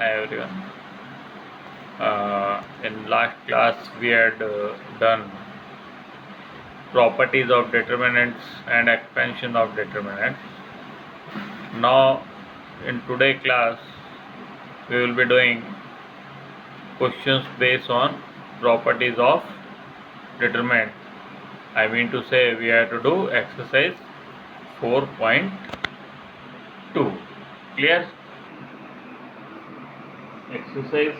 Hi everyone. In last class we had done properties of determinants and expansion of determinants. Now in today class we will be doing questions based on properties of determinant. I mean to say we have to do exercise 4.2. Clear? Exercise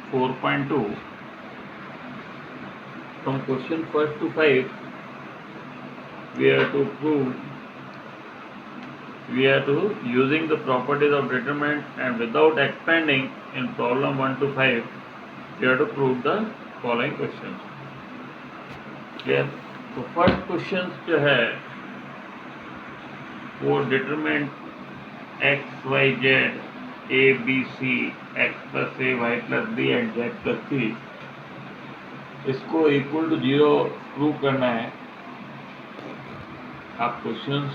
4.2 from question 1 to 5 we have to using the properties of determinant and without expanding in problem 1 to 5 we have to prove the following questions. Clear? तो first question जो है वो determinant X Y Z A B C X plus A Y plus B and Z plus C इसको equal to 0 prove करना है. आप questions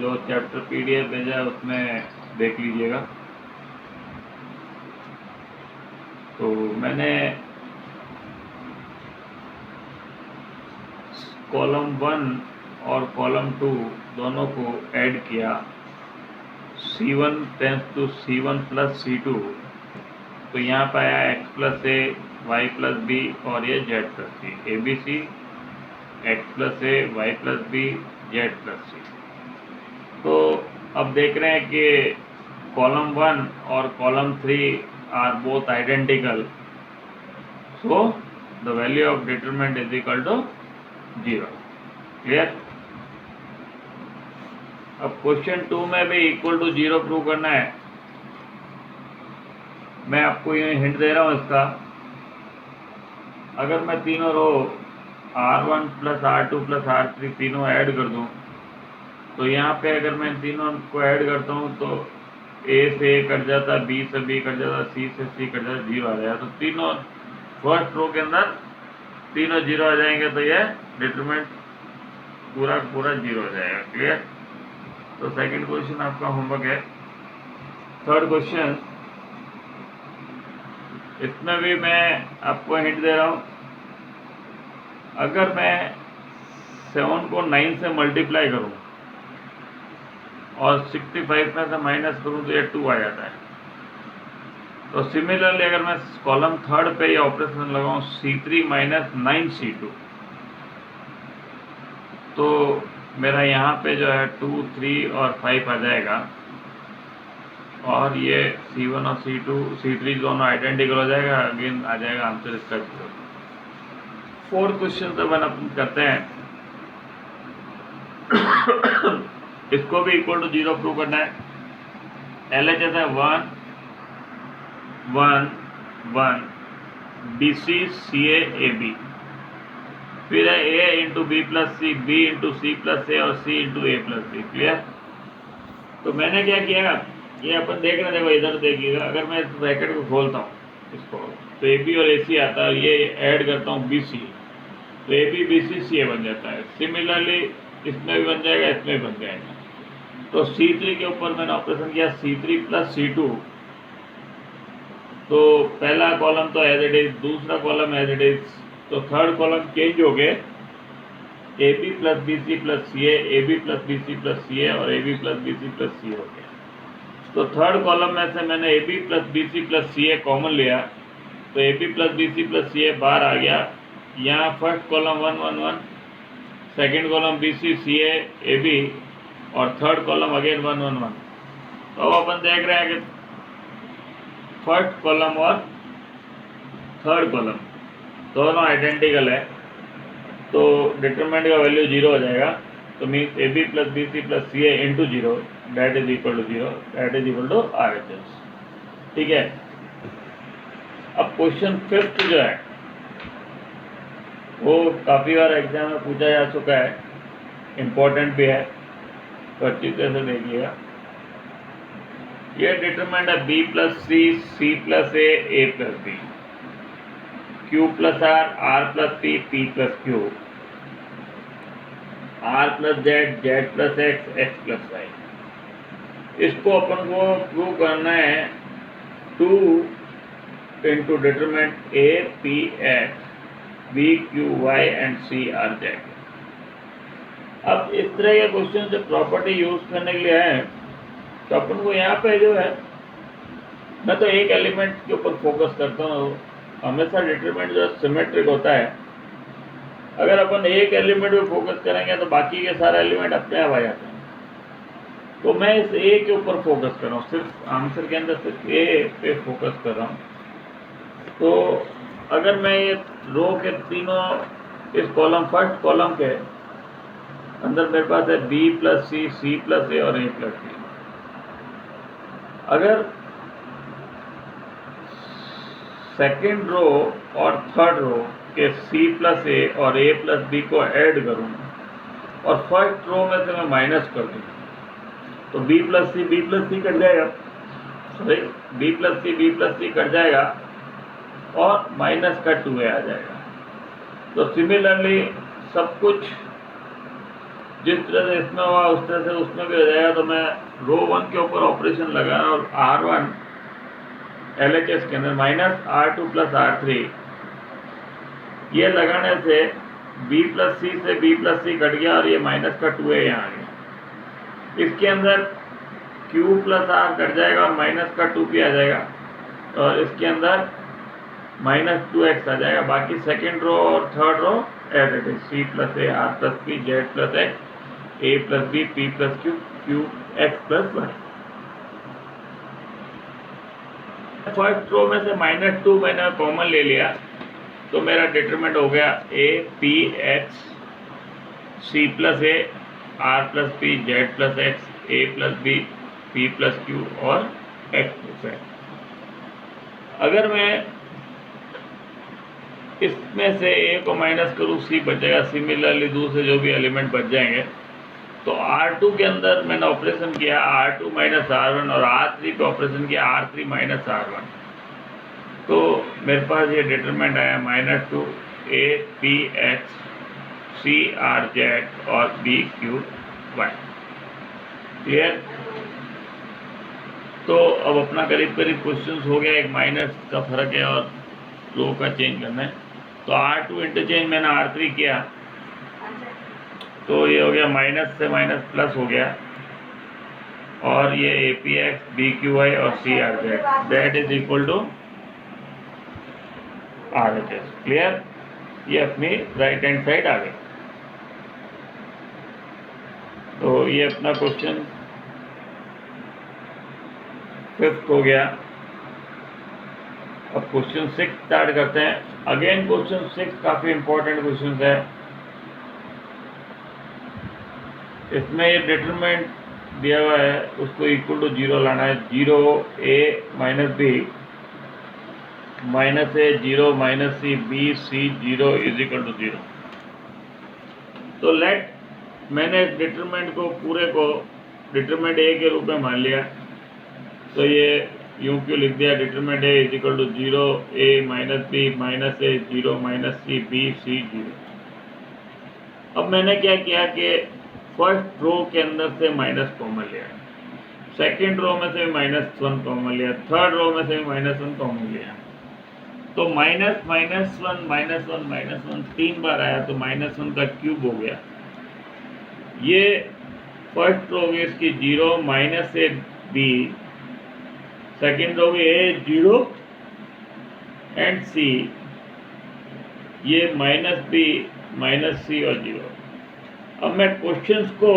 जो chapter PDF भेजा है उसमें देख लीजिएगा. तो मैंने कॉलम 1 और कॉलम 2 दोनों को ऐड किया. C1 tense to C1 plus C2 तो यहाँ पे आया x plus A Y plus B और ये Z plus C. A B C X plus A Y plus B Z plus C. तो अब देख रहे हैं कि कॉलम 1 और column 3 are both identical. So the value of determinant is equal to 0. Clear? अब क्वेश्चन 2 में भी इक्वल टू 0 प्रूव करना है. मैं आपको ये हिंट दे रहा हूँ इसका. अगर मैं तीनों रो R1 plus R2 plus R3 तीनों ऐड कर दूँ तो यहाँ पे अगर मैं तीनों को ऐड करता हूँ तो A से A कट जाता, B से B कट जाता, C से C कट जाता, 0 आ जाएगा. तो तीनों फर्स्ट रो के अंदर तीनों 0 आ जाएंगे तो यह डिटरमिनेंट पूरा 0 हो जाएगा. क्लियर? तो सेकंड क्वेश्चन आपका होमवर्क है. थर्ड क्वेश्चन इसमें भी मैं आपको हिंट दे रहा हूँ. अगर मैं 7 को 9 से मल्टीप्लाई करूँ और 65 में से माइनस करूँ तो ये 2 आ जाता है. तो सिमिलरली अगर मैं कॉलम थर्ड पे ये ऑपरेशन लगाऊँ C3 माइनस 9C2 तो मेरा यहाँ पे जो है 2, 3 और 5 आ जाएगा और ये C1 और C3 दोनों आइडेंटिकल हो जाएगा. अगेन आ जाएगा आंसर इसका 0. फोर्थ क्वेश्चन तो अपन करते हैं. इसको भी इक्वल टू 0 प्रूव करना है. LHS है 1 1 1 BC CA AB फिर है A into B plus C, B into C plus A और C into A plus B. Clear? तो मैंने क्या किया, ये अपन देख रहे हैं. देखो इधर देखिएगा. अगर मैं इस ब्रैकेट को खोलता हूँ इसको तो ए बी और ए सी आता है. ये ऐड करता हूँ बी सी तो A B B C C ए बन जाता है. सिमिलरली इसमें भी बन जाएगा, इसमें भी बन जाएगा. तो C3 के ऊपर मैंने ऑपरेशन किया C3 प्लस C2 तो पहला कॉलम तो एज इट इज, दूसरा कॉलम एज इट इज. तो थर्ड कॉलम चेंज हो गए A B plus B C plus C A B plus B C plus C A और A B plus B C plus C हो गया. तो third column में से मैंने A B plus B C plus C A common लिया तो A B plus B C plus C A बाहर आ गया. यहाँ first column 1 1 1, second column B C C A B और थर्ड कॉलम अगेन 1 1 1. तो अब अपन देख रहे हैं कि फर्स्ट कॉलम और थर्ड कॉलम दोनों आइडेंटिकल है तो डिटरमिनेंट का वैल्यू 0 हो जाएगा. तो means A B plus B C plus C A into 0 that is equal to 0 that is equal to RHS. ठीक है? अब क्वेश्चन फिफ्थ जो है वो काफ़ी बार एग्जाम में पूछा जा चुका है, इम्पोर्टेंट भी है तो अच्छी तरह से देखिएगा. ये डिटरमिनेंट है B plus C, C plus A plus B, Q plus R plus P plus Q, R plus Z plus X plus Y. इसको अपन को प्रूव करना है 2 into determinant A P X B Q Y and C R Z. अब इस तरह के question से प्रॉपर्टी यूज करने के लिए है तो अपन को यहाँ पे जो है, मैं तो एक एलिमेंट के ऊपर फोकस करता हूँ। हमेशा डिटरमिनेंट जो सिमेट्रिक होता है, अगर अपन एक एलिमेंट पे फोकस करेंगे तो बाकी के सारे एलिमेंट अपने आप आ जाते हैं। तो मैं इस ए के ऊपर फोकस कर रहा हूँ, सिर्फ आंसर के अंदर सिर्फ ए पे फोकस कर रहा हूँ। तो अगर मैं ये रो के तीनों इस कॉलम फर्स्ट कॉलम के अंदर मेरे पास है B plus C plus A और ए प्लस बी। अगर सेकेंड रो और थर्ड रो के सी प्लस ए और ए प्लस बी को ऐड करूँ और फर्स्ट रो में से मैं माइनस कर दूँ तो बी प्लस सी कट जाएगा, सॉरी बी प्लस सी कट जाएगा और माइनस का 2a आ जाएगा। तो सिमिलरली सब कुछ जिस तरह से इसमें हुआ उस तरह से उसमें भी हो जाएगा। तो मैं रो 1 के ऊपर ऑपरेशन लगा और R1 LHS के अंदर माइनस R2 प्लस R3 ये लगाने से B प्लस सी से B प्लस सी कट गया और ये माइनस का 2a यहाँ आ गया। इसके अंदर Q प्लस R कट जाएगा और माइनस का 2p आ जाएगा और इसके अंदर माइनस 2x आ जाएगा। बाकी सेकेंड रो और third row as it is, C plus A R plus P Z plus X A plus B P plus Q X plus Y. First row में से -2 मैंने कॉमन ले लिया तो मेरा डिटरमिनेंट हो गया A P X C plus A R plus P Z plus X A plus B P plus Q और एक्स प्लस एक्स। अगर मैं इसमें से ए को माइनस करूँ सी बचेगा, सिमिलरली दूसरे जो भी एलिमेंट बच जाएंगे। तो R2 के अंदर मैंने ऑपरेशन किया R2 माइनस R1 और R3 पे ऑपरेशन किया R3 माइनस R1। तो मेरे पास ये डिटरमिनेंट आया -2 A P X C R Z और बी क्यू वाई। क्लियर? तो अब अपना करीब करीब क्वेश्चन हो गया। एक माइनस का फर्क है और रो का चेंज करना है। तो R2 इंटरचेंज मैंने R3 किया तो ये हो गया माइनस से माइनस प्लस हो गया और ये A P X B Q Y और C R Z that is equal to R H S. Clear? ये अपनी राइट हैंड साइड आ गई। तो ये अपना क्वेश्चन 5th हो गया। अब क्वेश्चन 6 स्टार्ट करते हैं। अगेन क्वेश्चन 6 काफी इंपॉर्टेंट क्वेश्चन है। इसमें ये डिटरमिनेंट दिया हुआ है उसको इक्वल टू 0 लाना है। 0 a minus B minus A 0 minus C B C 0 is equal to 0। तो लेट मैंने इस डिटरमिनेंट को पूरे को डिटरमिनेंट ए के रूप में मान लिया। तो ये यूं क्यों लिख दिया, determinant A is equal to 0 a minus B minus A 0 minus C B C 0। अब मैंने क्या किया कि फर्स्ट रो के अंदर से माइनस कॉमन लिया, सेकेंड रो में से -1 कॉमन लिया, थर्ड रो में से -1 कॉमन लिया। तो minus minus one minus one minus one 3 बार आया तो -1 का क्यूब हो गया। ये फर्स्ट रो होगी इसकी 0 minus A B, second row होगी ए 0 एंड सी, ये माइनस बी माइनस सी और 0। अब मैं क्वेश्चंस को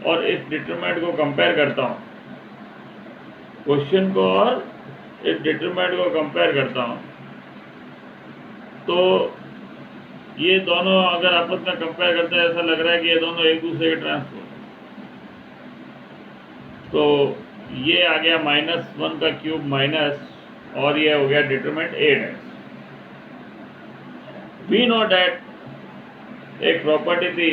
और इस डिटरमिनेंट को कंपेयर करता हूँ, क्वेश्चन को और इस डिटरमिनेंट को कंपेयर करता हूँ। तो ये दोनों अगर आपस में कंपेयर करते हैं ऐसा लग रहा है कि ये दोनों एक दूसरे के ट्रांसपोज। तो ये आ गया -1 का क्यूब माइनस और ये हो गया determinant A dash. We know that एक प्रॉपर्टी थी,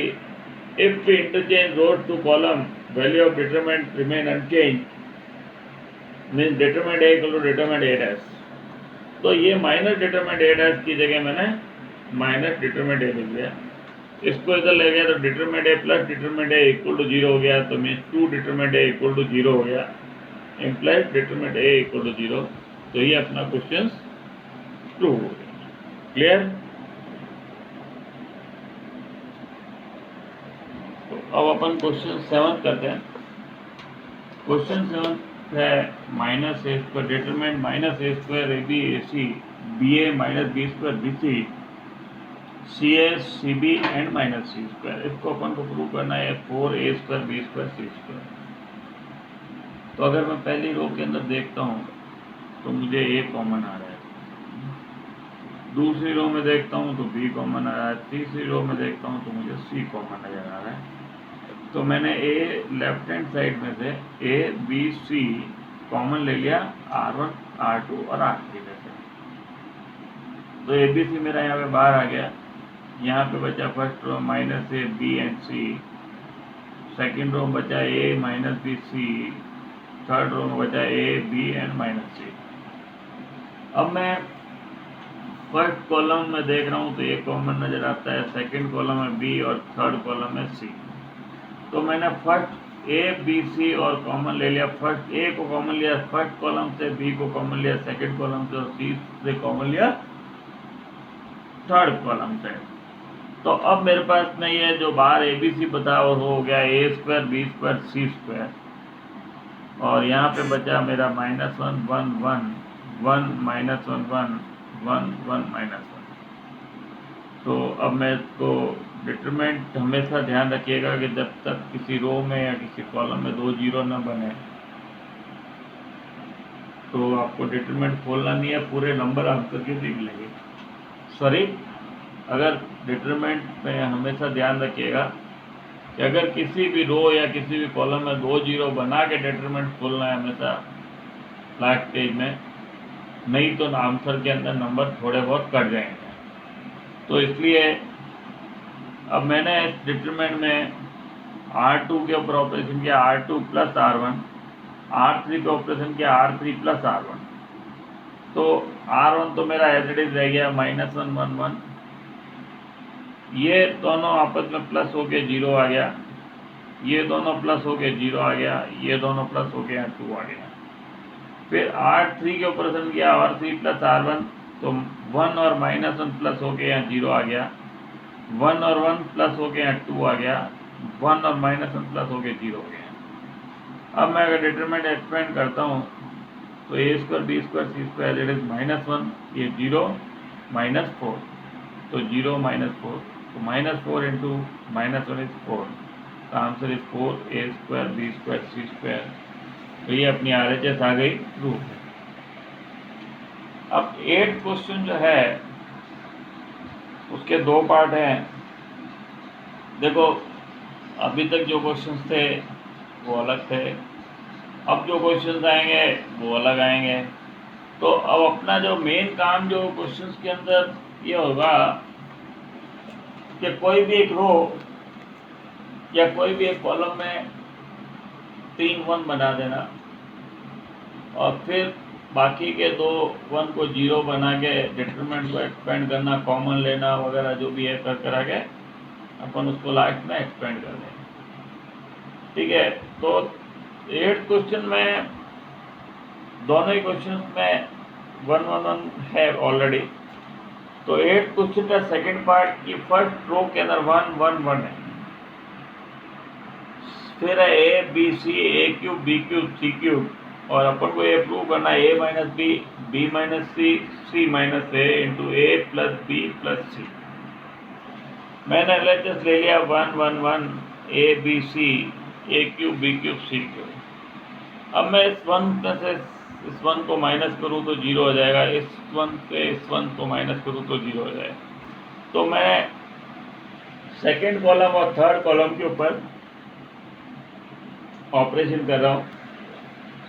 if we interchange rows to column, value of determinant remain unchanged, means determinant a equal to determinant a dash। तो ये माइनस डिटरमिनेंट ए डैश की जगह मैंने माइनस डिटरमिनेंट ए लिख दिया। इसको इधर ले गया तो determinant A plus determinant A equal to 0 हो गया। तो means 2 determinant A equal to 0 हो गया। Implied determinant A equal to 0, तो ये अपना क्वेश्चन प्रूव हो गया। क्लियर? तो अब अपन क्वेश्चन 7 करते हैं। क्वेश्चन 7 है minus A square determinant minus A square A B A C B A minus B square B C C A C B and minus C square. इसको अपन को प्रूव करना है 4a square B square C square. तो अगर मैं पहली रो के अंदर देखता हूँ तो मुझे a कॉमन आ रहा है, दूसरी रो में देखता हूँ तो b कॉमन आ रहा है, तीसरी रो में देखता हूँ तो मुझे c कॉमन नजर आ रहा है। तो मैंने a लेफ्ट हैंड साइड में से a b c कॉमन ले लिया r1 r2 और r3 में से। तो a b c मेरा यहाँ पे बाहर आ गया। यहाँ पे बचा first row minus A B and C, second row में बचा A minus B C, third row में बचा A B and minus C. अब मैं फर्स्ट कॉलम में देख रहा हूँ तो ए कॉमन नजर आता है, सेकंड कॉलम में बी और थर्ड कॉलम में सी। तो मैंने फर्स्ट ए बी सी और कॉमन ले लिया, फर्स्ट ए को कॉमन लिया फर्स्ट कॉलम से, बी को कॉमन लिया सेकंड कॉलम से और सी से कॉमन लिया थर्ड कॉलम से। तो अब मेरे पास में ये जो बाहर ए बी सी बता और हो गया ए square B square C square, और यहाँ पे बचा मेरा minus one one one one minus one one one one minus one. तो अब मैं इसको डिटरमिनेंट हमेशा ध्यान रखिएगा कि जब तक किसी रो में या किसी कॉलम में 2 जीरो न बने तो आपको डिटरमिनेंट खोलना नहीं है, पूरे नंबर आंसर के लिख लेंगे। सॉरी, अगर डिटरमिनेंट में हमेशा ध्यान रखिएगा कि अगर किसी भी रो या किसी भी कॉलम में 2 जीरो बना के डिटरमिनेंट खोलना है हमेशा लास्ट स्टेज में, नहीं तो आंसर के अंदर नंबर थोड़े बहुत कट जाएंगे। तो इसलिए अब मैंने इस डिटरमिनेंट में R2 के ऊपर ऑपरेशन किया R2 प्लस R1, R3 पे ऑपरेशन किया R3 प्लस R1। तो R1 तो मेरा एज इट इज रह गया माइनस वन वन वन, ये दोनों आपस में प्लस होके 0 आ गया, ये दोनों प्लस होके 0 आ गया, ये दोनों प्लस होके यहाँ 2 आ गया। फिर R3 के ऑपरेशन किया R3 प्लस R1, तो 1 और माइनस वन प्लस होके यहाँ 0 आ गया, 1 और 1 प्लस होके यहाँ 2 आ गया, 1 और माइनस वन प्लस होके 0 हो गया। अब मैं अगर डिटरमिनेंट एक्सपेंड करता हूँ तो A square B square C square it is minus one, ये 0 माइनस 4, तो 0 माइनस 4, तो minus 4 into minus one is 4, तो answer is 4 A square B square C square. तो ये अपनी RHS आ गई प्रूफ है। अब 8 क्वेश्चन जो है उसके 2 पार्ट हैं। देखो अभी तक जो क्वेश्चंस थे वो अलग थे, अब जो क्वेश्चंस आएंगे वो अलग आएंगे। तो अब अपना जो मेन काम जो क्वेश्चंस के अंदर ये होगा कि कोई भी एक रो या कोई भी एक कॉलम में 3 1 बना देना और फिर बाकी के 2 1 को 0 बना के डिटरमिनेंट को एक्सपेंड करना, कॉमन लेना वगैरह जो भी है कर करा के अपन उसको लास्ट में एक्सपेंड कर देंगे। ठीक है, तो 8 क्वेश्चन में दोनों ही क्वेश्चन में 1 1 1 है ऑलरेडी। तो 8 क्वेश्चन का सेकंड पार्ट की फर्स्ट रो के अंदर 1 1 1 है, फिर है A B C A cube B cube C cube, और अपन को ये प्रूव करना है A minus B minus C minus A into A plus B plus C. मैंने LHS ले लिया 1 1 1 A B C A cube B cube C cube. अब मैं इस 1 में से इस 1 को माइनस करूँ तो 0 हो जाएगा, इस 1 से इस 1 को माइनस करूँ तो 0 हो जाएगा। तो मैं सेकेंड कॉलम और थर्ड कॉलम के ऊपर ऑपरेशन कर रहा हूँ।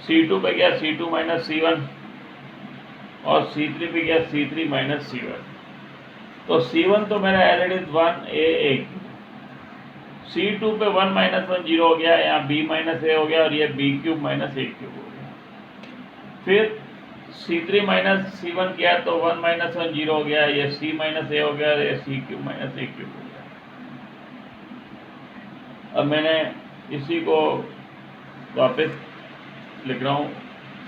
C2 पे गया C2 माइनस C1 और C3 पे गया C3 माइनस C1। तो C1 तो मेरा as it is 1 A C2 पे 1 माइनस 1 0 हो गया, यहाँ B माइनस A हो गया और ये B cube minus A cube हो गया। फिर C3 माइनस C1 किया तो 1 माइनस 1 0 हो गया, ये C माइनस A हो गया, ये C cube minus A cube हो गया। अब मैंने इसी को वापस लिख रहा हूँ।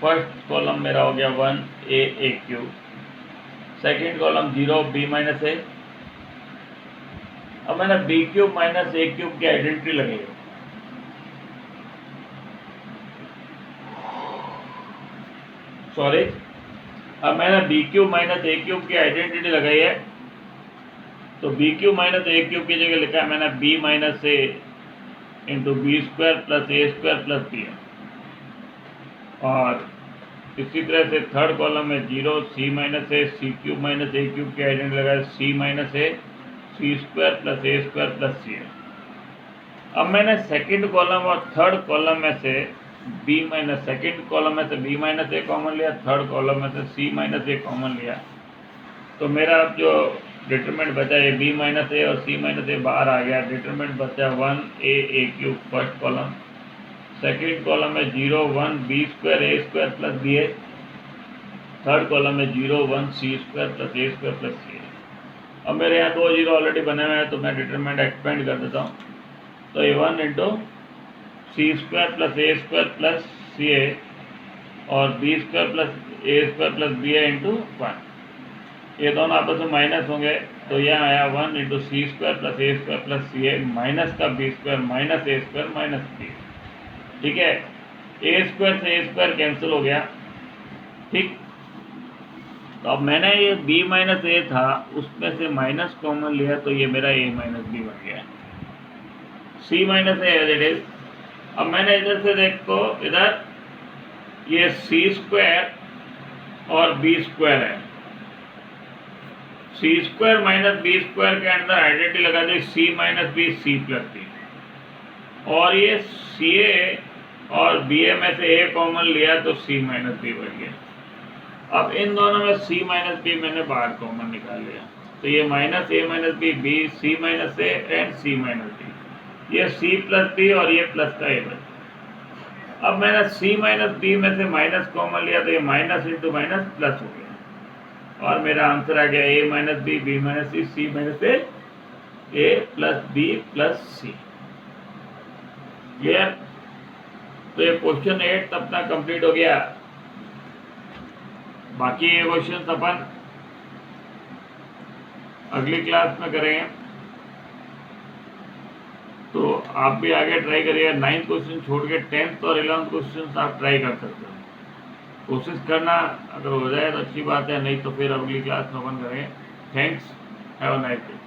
फर्स्ट कॉलम मेरा हो गया 1 a cube, second column 0 b minus A. अब मैंने b cube minus A cube की आइडेंटिटी लगाई है। सॉरी, अब मैंने B cube minus A cube की आइडेंटिटी लगाई है, तो B cube minus A cube की जगह लिखा है मैंने B minus A into B square plus A square plus B. और इसी तरह से थर्ड कॉलम में 0 C minus A C cube minus A cube की आइडेंटिटी लगाया सी minus A C square plus A square plus सी है। अब मैंने सेकंड कॉलम और थर्ड कॉलम में से बी माइनस सेकेंड कॉलम में से बी माइनस ए कॉमन लिया, थर्ड कॉलम में से सी माइनस ए कॉमन लिया, तो मेरा अब जो डिटरमिनेंट बचा है बी माइनस ए और सी माइनस ए बाहर आ गया। डिटरमिनेंट बचा 1 A cube first column, second column में 0 1 B square A square plus B A, third column में 0 1 C square plus A square plus C A. अब मेरे यहाँ 2 0 ऑलरेडी बने हुए हैं, तो मैं डिटरमिनेंट एक्सपेंड कर देता हूँ। तो ये 1 into C square plus A square plus C A और B square plus A square plus B A into 1, ये दोनों आपस में माइनस होंगे, तो यहाँ आया 1 into C square plus A square plus C A minus का B square minus A square minus B. ठीक है, ए स्क्वायर से ए स्क्वायर कैंसिल हो गया। ठीक, तो अब मैंने ये बी माइनस ए था उसमें से माइनस कॉमन लिया, तो ये मेरा ए माइनस बी बन गया। C minus A as it is. अब मैंने इधर से देखो, इधर ये सी स्क्वायर और बी स्क्वायर है, C square minus B square के अंदर आइडेंटिटी लगा दी C minus B C plus B, और ये सी ए और बी ए में से ए कॉमन लिया तो सी माइनस बी बन गया। अब इन दोनों में सी माइनस बी मैंने बाहर कॉमन निकाल लिया, तो ये minus A minus B B C minus A and C minus B, ये सी प्लस बी और ये प्लस का ए बन। अब मैंने सी माइनस बी में से माइनस कॉमन लिया, तो ये माइनस इंटू माइनस प्लस हो गया, और मेरा आंसर आ गया ए minus B minus C minus ए प्लस बी प्लस सी। क्लियर? तो ये क्वेश्चन 8 अपना कंप्लीट हो गया। बाकी ये क्वेश्चन अपन अगली क्लास में करेंगे, तो आप भी आगे ट्राई करिए। 9th क्वेश्चन छोड़ के 10th और 11th क्वेश्चन आप ट्राई कर सकते हो। कोशिश करना, अगर हो जाए तो अच्छी बात है, नहीं तो फिर अगली क्लास में अपन करेंगे। Thanks, have a nice day.